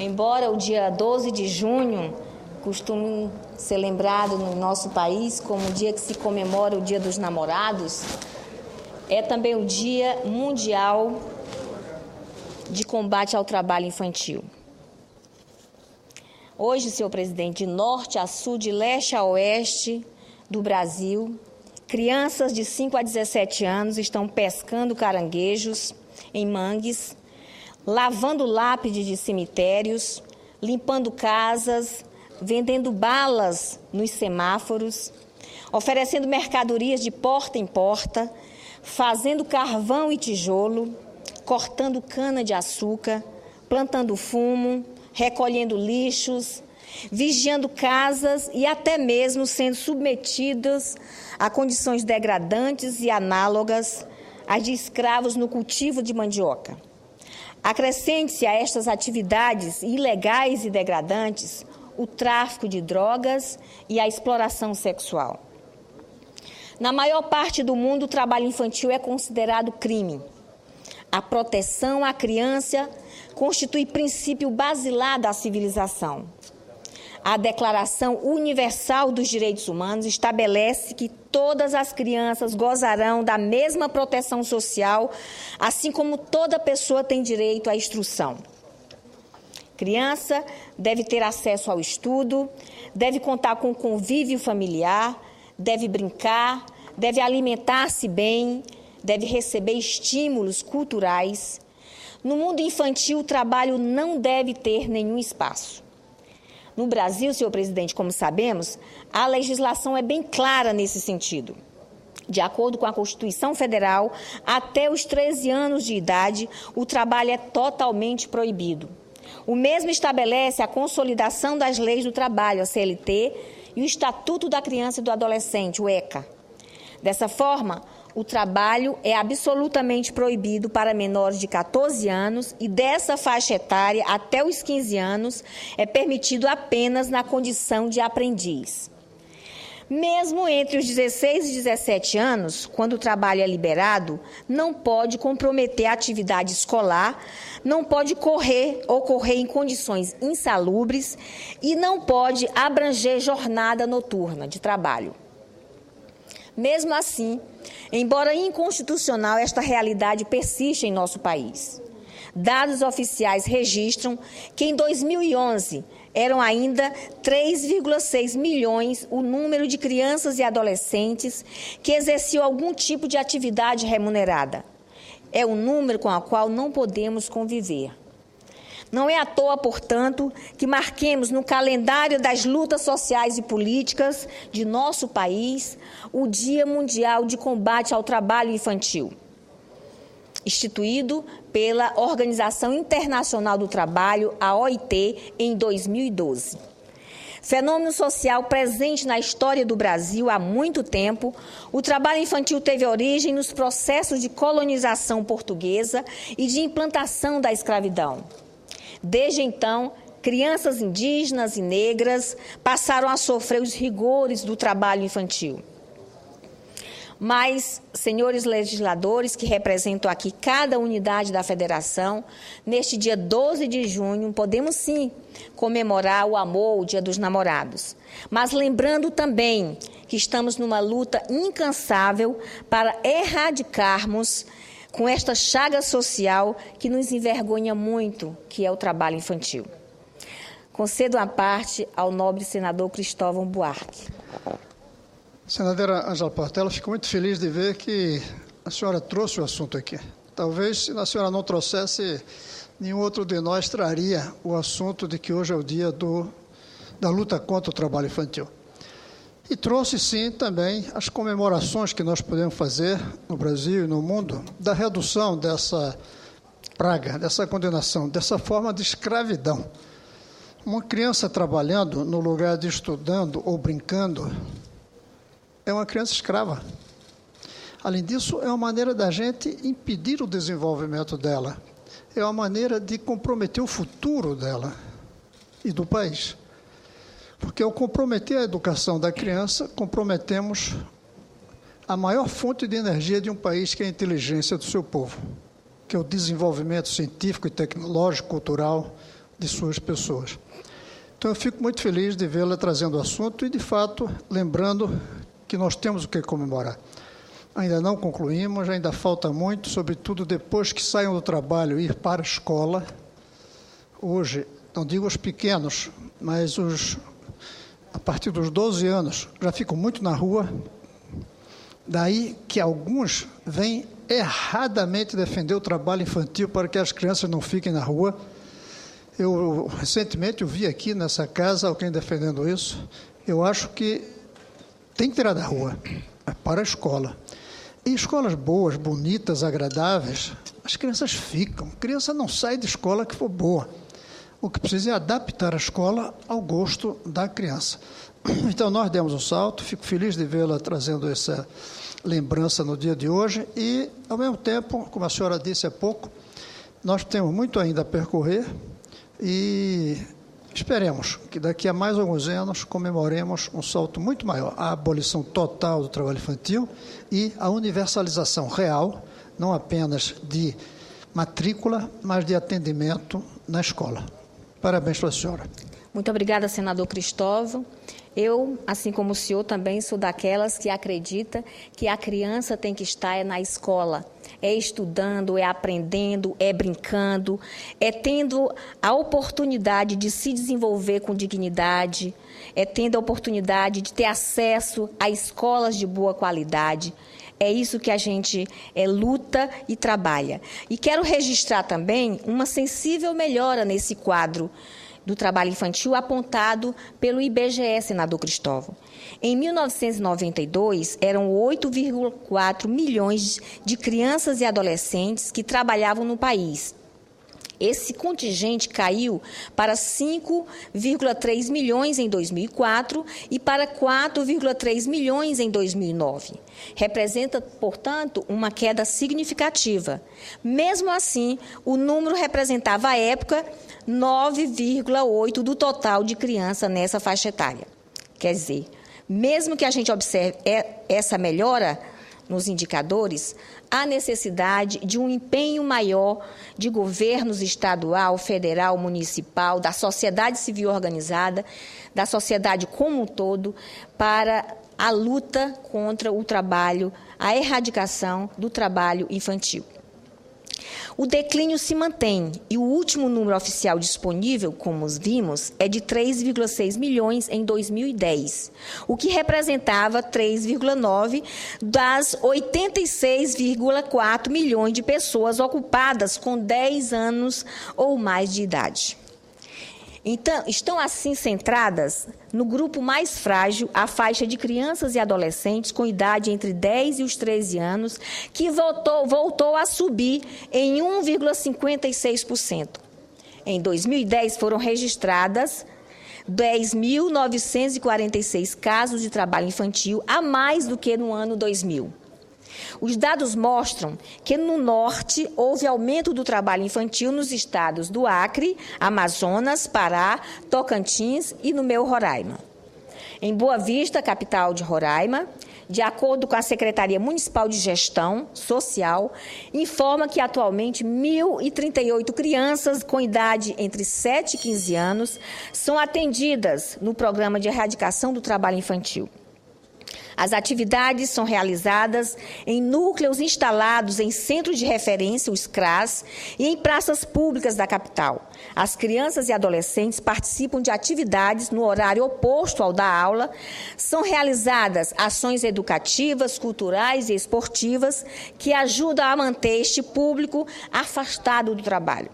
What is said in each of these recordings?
Embora o dia 12 de junho costume ser lembrado no nosso país como o dia que se comemora o Dia dos Namorados, é também o Dia Mundial de Combate ao Trabalho Infantil. Hoje, senhor presidente, de norte a sul, de leste a oeste do Brasil, crianças de 5 a 17 anos estão pescando caranguejos em mangues, lavando lápides de cemitérios, limpando casas, vendendo balas nos semáforos, oferecendo mercadorias de porta em porta, fazendo carvão e tijolo, cortando cana-de-açúcar, plantando fumo, recolhendo lixos, vigiando casas e até mesmo sendo submetidos a condições degradantes e análogas às de escravos no cultivo de mandioca. Acrescente-se a estas atividades ilegais e degradantes o tráfico de drogas e a exploração sexual. Na maior parte do mundo, o trabalho infantil é considerado crime. A proteção à criança constitui princípio basilar da civilização. A Declaração Universal dos Direitos Humanos estabelece que todas as crianças gozarão da mesma proteção social, assim como toda pessoa tem direito à instrução. Criança deve ter acesso ao estudo, deve contar com convívio familiar, deve brincar, deve alimentar-se bem, deve receber estímulos culturais. No mundo infantil, o trabalho não deve ter nenhum espaço. No Brasil, senhor presidente, como sabemos, a legislação é bem clara nesse sentido. De acordo com a Constituição Federal, até os 13 anos de idade, o trabalho é totalmente proibido. O mesmo estabelece a consolidação das leis do trabalho, a CLT, e o Estatuto da Criança e do Adolescente, o ECA. Dessa forma, o trabalho é absolutamente proibido para menores de 14 anos e dessa faixa etária até os 15 anos é permitido apenas na condição de aprendiz. Mesmo entre os 16 e 17 anos, quando o trabalho é liberado, não pode comprometer a atividade escolar, não pode ocorrer em condições insalubres e não pode abranger jornada noturna de trabalho. Mesmo assim, embora inconstitucional, esta realidade persiste em nosso país. Dados oficiais registram que em 2011 eram ainda 3,6 milhões o número de crianças e adolescentes que exerciam algum tipo de atividade remunerada. É um número com o qual não podemos conviver. Não é à toa, portanto, que marquemos no calendário das lutas sociais e políticas de nosso país o Dia Mundial de Combate ao Trabalho Infantil, instituído pela Organização Internacional do Trabalho, a OIT, em 2012. Fenômeno social presente na história do Brasil há muito tempo, o trabalho infantil teve origem nos processos de colonização portuguesa e de implantação da escravidão. Desde então, crianças indígenas e negras passaram a sofrer os rigores do trabalho infantil. Mas, senhores legisladores que representam aqui cada unidade da federação, neste dia 12 de junho, podemos sim comemorar o amor, o Dia dos Namorados. Mas lembrando também que estamos numa luta incansável para erradicarmos com esta chaga social que nos envergonha muito, que é o trabalho infantil. Concedo a parte ao nobre senador Cristóvão Buarque. Senadora Ângela Portela, fico muito feliz de ver que a senhora trouxe o assunto aqui. Talvez, se a senhora não trouxesse, nenhum outro de nós traria o assunto de que hoje é o dia da luta contra o trabalho infantil. E trouxe, sim, também as comemorações que nós podemos fazer no Brasil e no mundo da redução dessa praga, dessa condenação, dessa forma de escravidão. Uma criança trabalhando no lugar de estudando ou brincando é uma criança escrava. Além disso, é uma maneira da gente impedir o desenvolvimento dela. É uma maneira de comprometer o futuro dela e do país. Porque ao comprometer a educação da criança, comprometemos a maior fonte de energia de um país, que é a inteligência do seu povo, que é o desenvolvimento científico e tecnológico, cultural de suas pessoas. Então, eu fico muito feliz de vê-la trazendo o assunto e, de fato, lembrando que nós temos o que comemorar. Ainda não concluímos, ainda falta muito, sobretudo depois que saiam do trabalho e ir para a escola. Hoje, não digo os pequenos, mas a partir dos 12 anos já ficam muito na rua. Daí que alguns vêm erradamente defender o trabalho infantil para que as crianças não fiquem na rua. Recentemente, eu vi aqui nessa casa alguém defendendo isso. Eu acho que tem que tirar da rua, para a escola. E escolas boas, bonitas, agradáveis, as crianças ficam. A criança não sai de escola que for boa. O que precisa é adaptar a escola ao gosto da criança. Então, nós demos um salto. Fico feliz de vê-la trazendo essa lembrança no dia de hoje. E, ao mesmo tempo, como a senhora disse há pouco, nós temos muito ainda a percorrer. E esperemos que daqui a mais alguns anos comemoremos um salto muito maior, a abolição total do trabalho infantil e a universalização real, não apenas de matrícula, mas de atendimento na escola. Parabéns para a senhora. Muito obrigada, senador Cristóvão. Eu, assim como o senhor, também sou daquelas que acredita que a criança tem que estar na escola. É estudando, é aprendendo, é brincando, é tendo a oportunidade de se desenvolver com dignidade, é tendo a oportunidade de ter acesso a escolas de boa qualidade. É isso que a gente luta e trabalha. E quero registrar também uma sensível melhora nesse quadro do trabalho infantil apontado pelo IBGE, senador Cristóvão. Em 1992, eram 8,4 milhões de crianças e adolescentes que trabalhavam no país. Esse contingente caiu para 5,3 milhões em 2004 e para 4,3 milhões em 2009. Representa, portanto, uma queda significativa. Mesmo assim, o número representava, à época, 9,8% do total de crianças nessa faixa etária. Quer dizer, mesmo que a gente observe essa melhora nos indicadores, há necessidade de um empenho maior de governos estadual, federal, municipal, da sociedade civil organizada, da sociedade como um todo, para a luta contra o trabalho, a erradicação do trabalho infantil. O declínio se mantém e o último número oficial disponível, como vimos, é de 3,6 milhões em 2010, o que representava 3,9% das 86,4 milhões de pessoas ocupadas com 10 anos ou mais de idade. Então, estão assim centradas no grupo mais frágil, a faixa de crianças e adolescentes com idade entre 10 e os 13 anos, que voltou a subir em 1,56%. Em 2010, foram registradas 10.946 casos de trabalho infantil, a mais do que no ano 2000. Os dados mostram que no norte houve aumento do trabalho infantil nos estados do Acre, Amazonas, Pará, Tocantins e no meu Roraima. Em Boa Vista, capital de Roraima, de acordo com a Secretaria Municipal de Gestão Social, informa que atualmente 1.038 crianças com idade entre 7 e 15 anos são atendidas no Programa de Erradicação do Trabalho Infantil. As atividades são realizadas em núcleos instalados em centros de referência, os CRAS, e em praças públicas da capital. As crianças e adolescentes participam de atividades no horário oposto ao da aula. São realizadas ações educativas, culturais e esportivas que ajudam a manter este público afastado do trabalho.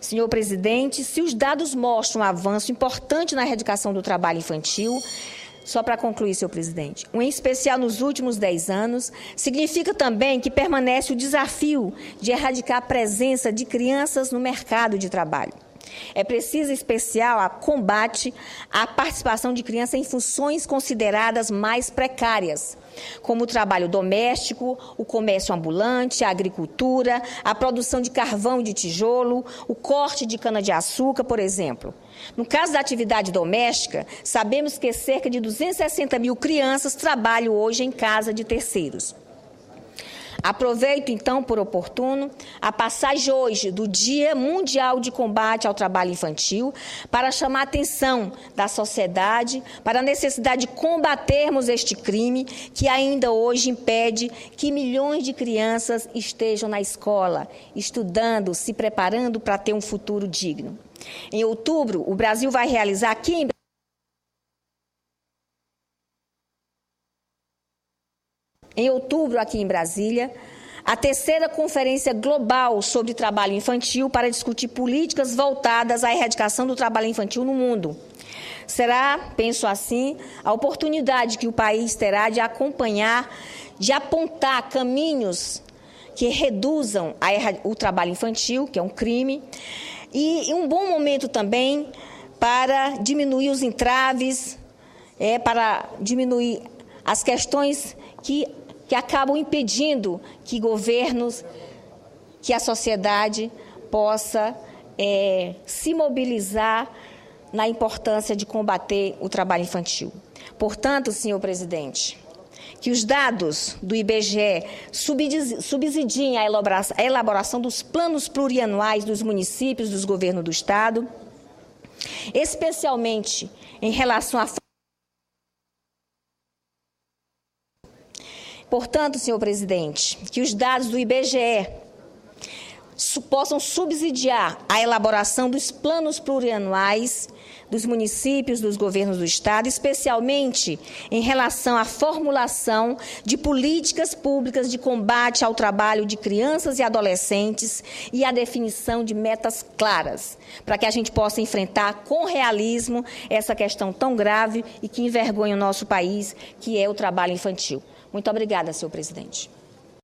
Senhor presidente, se os dados mostram um avanço importante na erradicação do trabalho infantil, só para concluir, senhor presidente, em especial nos últimos 10 anos, significa também que permanece o desafio de erradicar a presença de crianças no mercado de trabalho. É preciso, em especial, a combate à participação de crianças em funções consideradas mais precárias, como o trabalho doméstico, o comércio ambulante, a agricultura, a produção de carvão e de tijolo, o corte de cana-de-açúcar, por exemplo. No caso da atividade doméstica, sabemos que cerca de 260 mil crianças trabalham hoje em casa de terceiros. Aproveito, então, por oportuno, a passagem hoje do Dia Mundial de Combate ao Trabalho Infantil para chamar a atenção da sociedade para a necessidade de combatermos este crime que ainda hoje impede que milhões de crianças estejam na escola, estudando, se preparando para ter um futuro digno. Em outubro, o Brasil vai realizar aqui em Brasília, a terceira Conferência Global sobre Trabalho Infantil para discutir políticas voltadas à erradicação do trabalho infantil no mundo. Será, penso assim, a oportunidade que o país terá de acompanhar, de apontar caminhos que reduzam o trabalho infantil, que é um crime, e um bom momento também para diminuir os entraves, para diminuir as questões que acabam impedindo que governos, que a sociedade possa se mobilizar na importância de combater o trabalho infantil. Portanto, senhor presidente, que os dados do IBGE subsidiem a elaboração dos planos plurianuais dos municípios, dos governos do Estado, especialmente em relação à... Portanto, senhor presidente, que os dados do IBGE possam subsidiar a elaboração dos planos plurianuais dos municípios, dos governos do Estado, especialmente em relação à formulação de políticas públicas de combate ao trabalho de crianças e adolescentes e a definição de metas claras, para que a gente possa enfrentar com realismo essa questão tão grave e que envergonha o nosso país, que é o trabalho infantil. Muito obrigada, senhor presidente.